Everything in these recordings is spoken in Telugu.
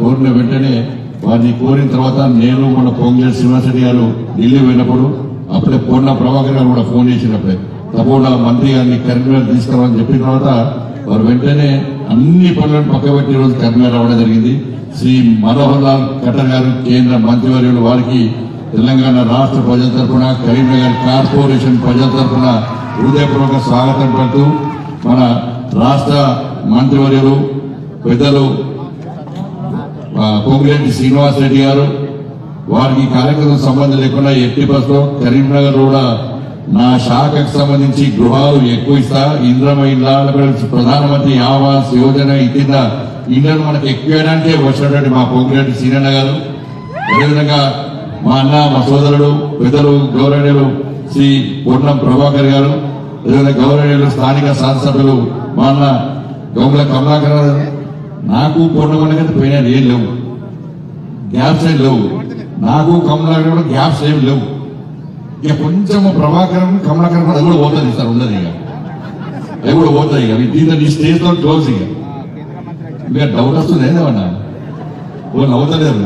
కోరిన వెంటనే వారిని కోరిన తర్వాత నేను మన పొంగేరు శ్రీనివాసరెడ్డి గారు ఢిల్లీ పోయినప్పుడు అప్పుడే పొన్న ప్రభాకర్ గారు కూడా ఫోన్ చేసినప్పుడే తప్పకుండా మంత్రి గారిని కరీంనగర్ తీసుకురావాలని చెప్పిన తర్వాత వారు వెంటనే అన్ని పనులను పక్కబెట్టి రోజు కరీంనగర్ రావడం జరిగింది. శ్రీ మనోహర్ లాల్ ఖట్టర్ గారు కేంద్ర మంత్రివర్యులు వారికి తెలంగాణ రాష్ట్ర ప్రజల తరఫున కరీంనగర్ కార్పొరేషన్ ప్రజల తరఫున హృదయపూర్వక స్వాగతం పడుతూ మన రాష్ట్ర మంత్రివర్యులు పెద్దలు పొంగిరెడ్డి శ్రీనివాసరెడ్డి గారు వారికి కార్యక్రమం సంబంధం లేకుండా ఎట్టి బస్సులో కరీంనగర్ కూడా నా శాఖకు సంబంధించి గృహాలు ఎక్కువ ఇస్తా, ఇంద్రమ ఇళ్ళ ప్రధానమంత్రి ఆవాస్ యోజన కింద ఇండ్లను మనకు ఎక్కువడానికి వచ్చినటువంటి మా పొంగిరెడ్డి శ్రీనన్న గారు, అదేవిధంగా మా అన్న మా సోదరుడు పెద్దలు గౌరవనీయులు శ్రీ పొన్నం ప్రభాకర్ గారు, అదేవిధంగా గౌరవనీయులు స్థానిక శాసనసభ్యులు మా అన్న గౌముల కమలాకర్ గారు. నాకు పొన్నమని పోయినాడు ఏం లేవు, గ్యాప్స్ ఏం లేవు, నాకు కమలాకర్ కూడా గ్యాప్స్ ఏం లేవు. ఇక కొంచెం ప్రభాకరం కమలాకరం కూడా అది కూడా పోతుంది సార్, ఉండదు ఇక అది కూడా పోతుంది. ఇక దీంతో ఈ స్టేజ్ తో క్లోజ్. ఇక డౌట్ వస్తుంది ఏదేమన్నా వాళ్ళు అవుతలేరు,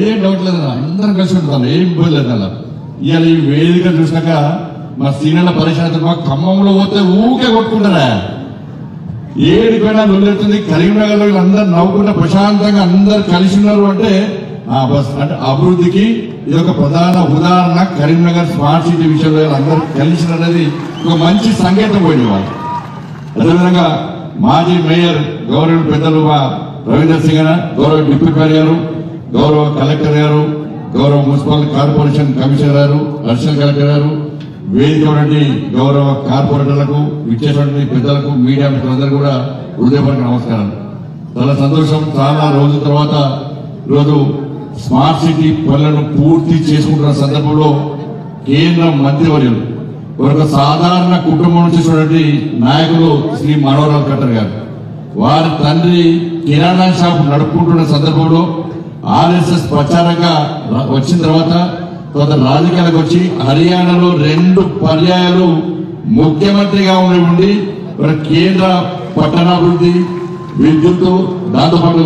ఏం డౌట్ లేదు, అందరం కలిసి ఉంటాను, ఏం ఇబ్బంది లేదు. అలా ఇవాళ ఈ వేదిక చూసినాక మా సీనియర్ల పరిశ్రమ మా ఖమ్మంలో పోతే ఊకే కొట్టుకుంటారా, ఏడిపోయినా నొల్లెడుతుంది. కరీంనగర్ లో అందరు నవ్వుకుంటే ప్రశాంతంగా అందరు కలిసి ఉన్నారు అంటే అంటే అభివృద్ధికి ఇది ఒక ప్రధాన ఉదాహరణ. కరీంనగర్ స్మార్ట్ సిటీ విషయంలో అందరూ కలిసి అనేది ఒక మంచి సంకేతం పోయింది వాళ్ళు. అదేవిధంగా మాజీ మేయర్ గౌరవ పెద్దలు మా రవీందర్ సింగ్ గారు, గౌరవ డిప్యూటీ మేయర్ గారు, గౌరవ కలెక్టర్ గారు, గౌరవ మున్సిపల్ కార్పొరేషన్ కమిషనర్ గారు, అడిషనల్ కలెక్టర్ గారు, వేదిక గౌరవ కార్పొరేటర్లకు, విచ్చేసినటువంటి పెద్దలకు, మీడియా మిత్రులందరూ కూడా హృదయపూర్వక నమస్కారం. చాలా సంతోషం, చాలా రోజుల తర్వాత ఈరోజు స్మార్ట్ సిటీ పనులను పూర్తి చేసుకుంటున్న సందర్భంలో కేంద్ర మంత్రివర్యులు ఒక సాధారణ కుటుంబం నుంచి చూడండి నాయకులు శ్రీ మనోహర్ లాల్ ఖట్టర్ గారు, వారి తండ్రి కిరాణా షాప్ నడుపుకుంటున్న సందర్భంలో ఆర్ఎస్ఎస్ ప్రచారంగా వచ్చిన తర్వాత రాజకీయాలకు వచ్చి హర్యానాలో 2 పర్యాయాలు ముఖ్యమంత్రిగా ఉండి కేంద్ర పట్టణాభివృద్ధి, విద్యుత్, దాంతోపాటు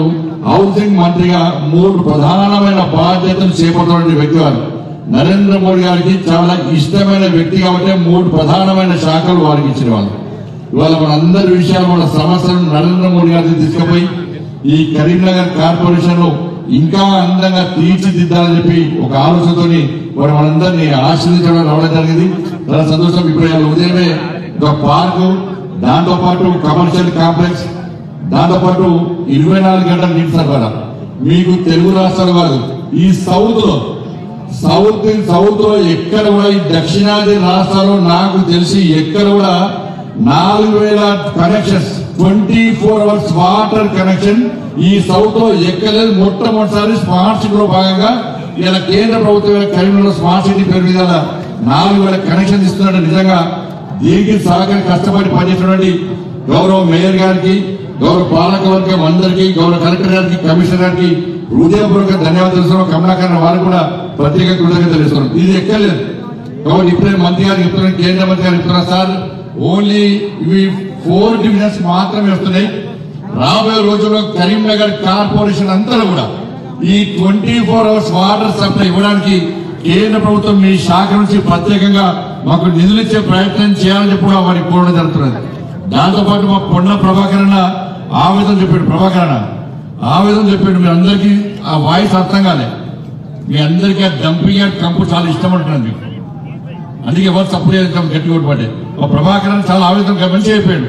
హౌసింగ్ మంత్రిగా 3 ప్రధానమైన బాధ్యతలు చేపడుతున్న వ్యక్తి వారు. నరేంద్ర మోడీ గారికి చాలా ఇష్టమైన వ్యక్తి కాబట్టి 3 ప్రధానమైన శాఖలు వారికి ఇచ్చిన వాళ్ళు. ఇవాళ మన అందరి విషయాలు మన సమస్యలను నరేంద్ర మోడీ గారికి తీసుకుపోయి ఈ కరీంనగర్ కార్పొరేషన్ లో ఇంకా అందంగా తీర్చిదిద్దాలని చెప్పి ఒక ఆలోచనతోని వారు మనందరినీ ఆశీర్వదించడం రావడం జరిగింది. చాలా సంతోషం. ఇప్పుడు ఉదయమే ఒక పార్కు, దాంతో పాటు కమర్షియల్ కాంప్లెక్స్, దాంతో పాటు 24 గంటల నీటి సరఫరా. మీకు తెలుగు రాష్ట్రాలు కాదు, ఈ సౌత్ లో ఎక్కడ కూడా ఈ దక్షిణాది రాష్ట్రాల్లో నాకు తెలిసి ఎక్కడ కూడా 4000 కనెక్షన్స్ 24 అవర్స్ వాటర్ కనెక్షన్ ఈ సౌత్ లో ఎక్కలేదు. మొట్టమొదటిసారి స్మార్ట్ సిటీ లో భాగంగా ఇలా కేంద్ర ప్రభుత్వం కరీంనగర్ స్మార్ట్ సిటీ పేరు మీద 4000 కనెక్షన్ ఇస్తున్నట్టు నిజంగా దీనికి సహకారి కష్టపడి పనిచేసినటువంటి గౌరవ మేయర్ గారికి, గౌరవ పాలక వర్గం అందరికీ, గౌరవ కలెక్టర్ గారికి, కమిషనర్ గారికి హృదయపూర్వక ధన్యవాదాలు తెలుస్తున్నాం. కమలాకర్ వారికి కూడా ప్రత్యేక కృతజ్ఞతలు తెలుస్తున్నాం. ఇది ఎక్కలేదు కాబట్టి ఇప్పుడే మంత్రి గారికి చెప్తున్నాం, కేంద్ర మంత్రి గారికి చెప్తున్నా, సార్ ఓన్లీ ఇవి 4 డివిజన్స్ మాత్రమే వస్తున్నాయి. రాబోయే రోజుల్లో కరీంనగర్ కార్పొరేషన్ అంతా కూడా ఈ 24 అవర్స్ వాటర్ సప్లై ఇవ్వడానికి కేంద్ర ప్రభుత్వం మీ శాఖ నుంచి ప్రత్యేకంగా మాకు నిధులు ఇచ్చే ప్రయత్నం చేయాలని చెప్పి కూడా వారికి కోరడం జరుగుతున్నది. దాంతో పాటు మా పొన్న ప్రభాకర్ అన్న ఆవేదన చెప్పాడు. మీ అందరికీ ఆ వాయిస్ అర్థం కాలే, మీ అందరికీ ఆ డంపింగ్ యార్డ్ కంపు చాలా ఇష్టం అంటున్నాను మీకు, అందుకే ఎవరు సపోర్ట్ గట్టి కొట్టుబట్టే మా ప్రభాకర్ అన్న చాలా ఆవేదన మంచి అయిపోయాడు.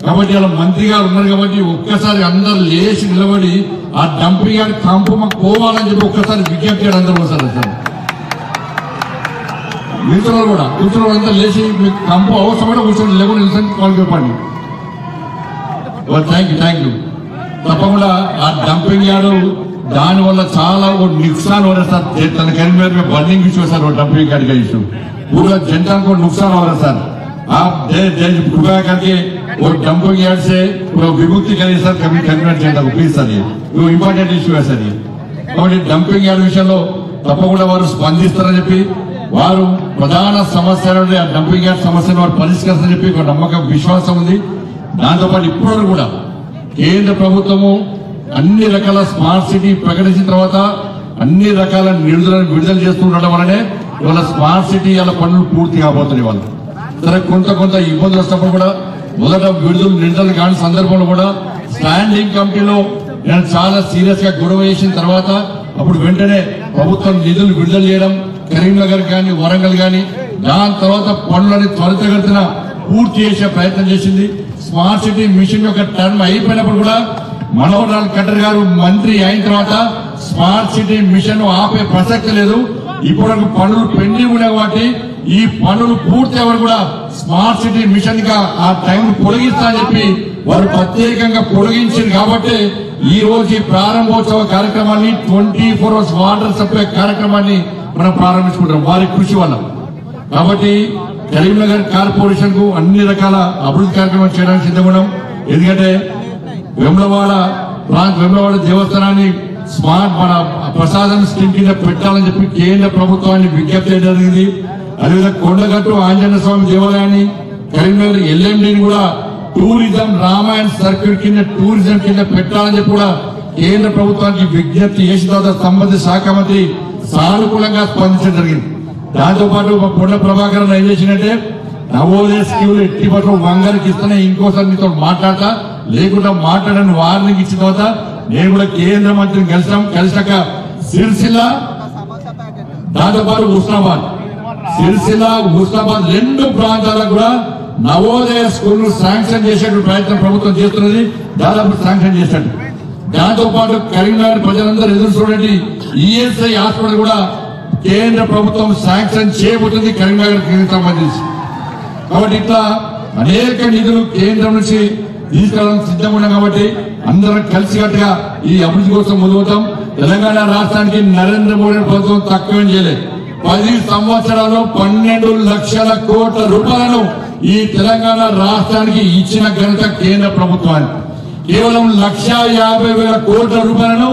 కాబట్టి అలా మంత్రి గారు ఉన్నారు కాబట్టి ఒక్కసారి అందరు లేచి నిలబడి ఆ డంపింగ్ యార్డ్ కంపు మాకు పోవాలని చెప్పి ఒక్కసారి విజ్ఞప్తి చేయడం అందరూ సార్ కూర్చున్నారు కూడా అంతా లేచి మీకు కంపు అవసరమైన కూర్చోండి, లేకుండా నిలిచి కాల్ చెప్పండి. Thank you. తప్పకుండా ఆ డంపింగ్ యార్డ్ దాని వల్ల చాలా नुकसान हो रहा सर, करीमनगर में burning issue sir, dumping yard का इशू पूरा जनता को नुकसान हो रहा सर. आप कृपया करके वो डंपिंग यार्ड से विमुक्ति करिए सर, कभी करीमनगर जनता को प्लीज सर. ये इंपॉर्टेंट इशू है सर. ये కాబట్టి డంపింగ్ యార్డ్ విషయంలో తప్పకుండా వారు స్పందిస్తారని చెప్పి వారు ప్రధాన సమస్య ఆ డంపింగ్ యార్డ్ సమస్యను వారు పరిష్కరిస్తారని చెప్పి ఒక నమ్మకం విశ్వాసం ఉంది. దాంతోపాటు ఇప్పుడు కూడా కేంద్ర ప్రభుత్వము అన్ని రకాల స్మార్ట్ సిటీ ప్రకటించిన తర్వాత అన్ని రకాల నిధులను విడుదల చేస్తుండడం వల్లనే ఇవాళ స్మార్ట్ సిటీ అలా పనులు పూర్తి కాబోతున్నాయి. వాళ్ళు సరే కొంత ఇబ్బందులు వస్తున్నప్పుడు కూడా మొదట నిధులు కాని సందర్భంలో కూడా స్టాండింగ్ కమిటీలో నేను చాలా సీరియస్ గా గొడవ చేసిన తర్వాత అప్పుడు వెంటనే ప్రభుత్వం నిధులు విడుదల చేయడం కరీంనగర్ కానీ వరంగల్ కానీ దాని తర్వాత పనులని త్వరితగతిన పూర్తి చేసే ప్రయత్నం చేసింది. స్మార్ట్ సిటీ మిషన్ యొక్క టర్మ్ అయిపోయినప్పుడు కూడా మనోహర్ లాల్ ఖట్టర్ గారు మంత్రి అయిన తర్వాత స్మార్ట్ సిటీ మిషన్ ఆపే ప్రసక్తి లేదు. ఇప్పటివరకు పనులు పెండింగ్ ఉన్నాయి కాబట్టి ఈ పనులు పూర్తి ఎవరు కూడా స్మార్ట్ సిటీ మిషన్ గా ఆ టైం పొడిగిస్తా అని చెప్పి వారు ప్రత్యేకంగా పొడిగించారు. కాబట్టి ఈ రోజు ఈ ప్రారంభోత్సవ కార్యక్రమాన్ని 24 hours వాటర్ సప్లై కార్యక్రమాన్ని మనం ప్రారంభించుకుంటాం వారి కృషి వల్ల. కాబట్టి కరీంనగర్ కార్పొరేషన్ కు అన్ని రకాల అభివృద్ధి కార్యక్రమాలు చేయడానికి సిద్ధమన్నాం. ఎందుకంటే వేములవాడ దేవస్థానాన్ని స్మార్ట్ మన ప్రసాదం స్కీమ్ కింద పెట్టాలని చెప్పి కేంద్ర ప్రభుత్వాన్ని విజ్ఞప్తి చేయడం జరిగింది. అదేవిధంగా కొండగట్టు ఆంజనేయ స్వామి దేవాలయాన్ని కరీంనగర్ ఎల్ఎండిని కూడా టూరిజం రామాయణ సర్క్యూట్ కింద టూరిజం కింద పెట్టాలని చెప్పి కూడా కేంద్ర ప్రభుత్వానికి విజ్ఞప్తి చేసిన తర్వాత సంబంధిత శాఖ మంత్రి సానుకూలంగా స్పందించడం జరిగింది. దాంతో పాటు కొండ ప్రభాకర్ ఏం చేసిందంటే నవోదయ స్కీములు ఎట్టి పట్ల వంగరికి ఇస్తేనే ఇంకోసారి మీతో మాట్లాడతా లేకుండా మాట్లాడని వార్నింగ్ ఇచ్చిన తర్వాత నేను కూడా కేంద్ర మంత్రిని కలిసాక సిరిసిల్ల దాంతో పాటు సిరిసిల్ల హుస్నాబాద్ రెండు ప్రాంతాలకు కూడా నవోదయ స్కూల్ శాంక్షన్ చేసే ప్రయత్నం ప్రభుత్వం చేస్తున్నది. దాదాపు శాంక్షన్ చేశాడు. దాంతో పాటు కరీంనగర్ ప్రజలందరూ ఎదురు చూడండి ఈఎస్ఐ హాస్పిటల్ కూడా కేంద్ర ప్రభుత్వం శాంక్షన్ చేయబోతుంది కరీంనగర్ సంబంధించి. కాబట్టి ఇట్లా అనేక నిధులు కేంద్రం నుంచి తీసుకెళ్ళడానికి సిద్ధంగా ఉన్నాం. కాబట్టి అందరం కలిసికట్టుగా ఈ అభివృద్ధి కోసం ముందుతాం. తెలంగాణ రాష్ట్రానికి నరేంద్ర మోడీ ప్రభుత్వం తక్కువేం చేయలేదు. 10 సంవత్సరాల్లో 12 లక్షల కోట్ల రూపాయలను ఈ తెలంగాణ రాష్ట్రానికి ఇచ్చిన ఘనత కేంద్ర ప్రభుత్వానికి. కేవలం 1,50,000 కోట్ల రూపాయలను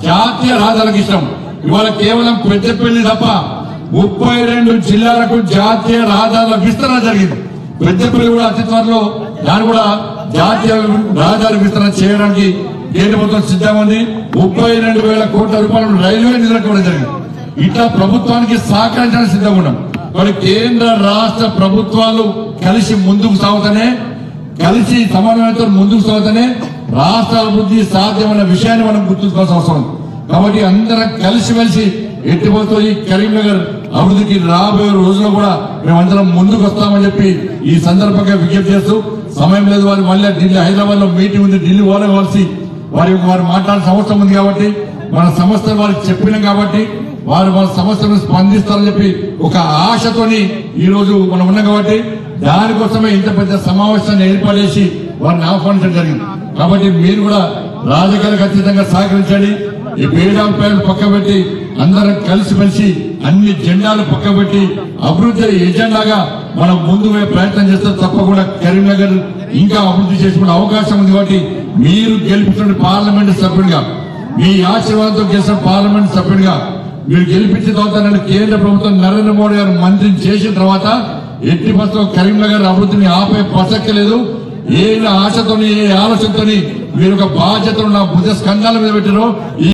జాతీయ రహదారులకు ఇష్టం. ఇవాళ కేవలం పెద్దపల్లి తప్ప 32 జిల్లాలకు జాతీయ రహదారుల విస్తరణ జరిగింది. పెద్దపల్లి కూడా అతి త్వరలో దాన్ని కూడా జాతీయ రహదారి విస్తరణ చేయడానికి కేంద్ర ప్రభుత్వం సిద్ధంగా ఉంది. 32,000 కోట్ల రూపాయలను రైల్వే నిధులకు కూడా జరిగింది. ఇట్లా ప్రభుత్వానికి సహకరించడానికి సిద్ధంగా ఉన్నాం. మరి కేంద్ర రాష్ట్ర ప్రభుత్వాలు కలిసి ముందుకు సాగుతానే కలిసి సమన్వయంతో ముందుకు సాగుతానే రాష్ట్ర అభివృద్ధి సాధ్యమైన విషయాన్ని మనం గుర్తుంచుకోవాల్సిన అవసరం ఉంది. కాబట్టి అందరం కలిసిమెలిసి ఎట్టిపోతూ ఈ కరీంనగర్ అభివృద్ధికి రాబోయే రోజుల్లో కూడా మేమందరం ముందుకు వస్తామని చెప్పి ఈ సందర్భంగా విజ్ఞప్తి చేస్తూ సమయం లేదు. వారు మళ్ళీ ఢిల్లీ హైదరాబాద్ లో మీటింగ్ ఉంది. ఢిల్లీ పోలవలసి వారు మాట్లాడాల్సిన అవసరం ఉంది. కాబట్టి మన సంస్థలు వారికి చెప్పినాం కాబట్టి వారు వాళ్ళ సమస్యలను స్పందిస్తారని చెప్పి ఒక ఆశతోని ఈ రోజు మనం ఉన్నాం. కాబట్టి దానికోసమే ఇంత పెద్ద సమావేశాన్ని ఏర్పాటు చేసి వారిని ఆహ్వానించడం జరిగింది. కాబట్టి మీరు కూడా రాజకీయాలకు అతీతంగా సహకరించండి. ఈ భేదాభిప్రాయాలు పక్క పెట్టి అందరం కలిసిమెలిసి అన్ని జెండాలు పక్క పెట్టి అభివృద్ధి ఎజెండాగా మనం ముందు ప్రయత్నం చేస్తే తప్పకుండా కరీంనగర్ ఇంకా అభివృద్ధి చేసుకునే అవకాశం ఉంది. కాబట్టి మీరు గెలిపించిన పార్లమెంట్ సభ్యుడిగా మీ ఆశీర్వాదంతో గెలిచిన పార్లమెంట్ సభ్యుడిగా మీరు గెలిపించిన తర్వాత నన్ను కేంద్ర ప్రభుత్వం నరేంద్ర మోడీ గారు మంత్రిని చేసిన తర్వాత ఎట్టి పరిస్థితుల్లో కరీంనగర్ అభివృద్ధిని ఆపే ప్రసక్తి లేదు. ఏ ఆశతోని ఏ ఆలోచనతోని మీరు ఒక బాధ్యతను నా భుజ స్కంధాల మీద పెట్టారో